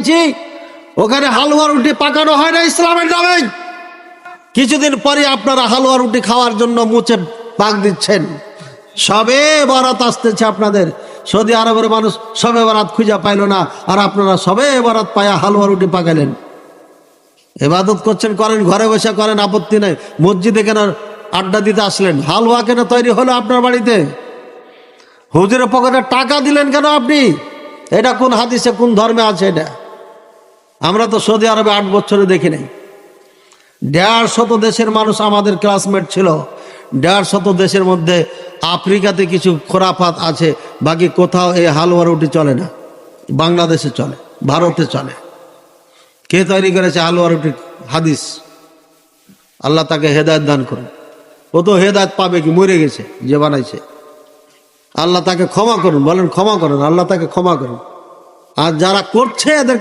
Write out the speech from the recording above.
দেখেছি ওখানে হালুয়া রুটি পাকানো হয় না ইসলামের নামে। কিছুদিন পরে আপনারা হালুয়া রুটি খাওয়ার জন্য মুছে পাক দিচ্ছেন। সবে বরাত আসতেছে আপনাদের, সৌদি আরবের মানুষ সবে বরাত খুঁজে পাইল না, আর আপনারা সবে বরাত পায়া হালুয়া রুটি পাকালেন। ইবাদত করছেন, করেন, ঘরে বসে করেন, আপত্তি নাই। মসজিদে কেন আড্ডা দিতে আসলেন? হালুয়া কেন তৈরি হলো আপনার বাড়িতে? হুজুরের পকেটে টাকা দিলেন কেন আপনি? এটা কোন হাদিসে, কোন ধর্মে আছে এটা? আমরা তো সৌদি আরবে 8 বছরে দেখি নাই। 150 দেশের মানুষ আমাদের ক্লাসমেট ছিল। 150 দেশের মধ্যে আফ্রিকাতে কিছু খোরাফাত আছে, বাকি কোথাও এই হালুয়া রুটি চলে না। বাংলাদেশে চলে, ভারতে চলে। কে তৈরি করেছে হালুয়া রুটির হাদিস? আল্লাহ তাকে হেদায়েত দান করুন। ও তো হেদায়েত পাবে কি, মরে গেছে যে বানাইছে। আল্লাহ তাকে ক্ষমা করুন, বলেন ক্ষমা করুন, আল্লাহ তাকে ক্ষমা করুন। আর যারা করছে এদের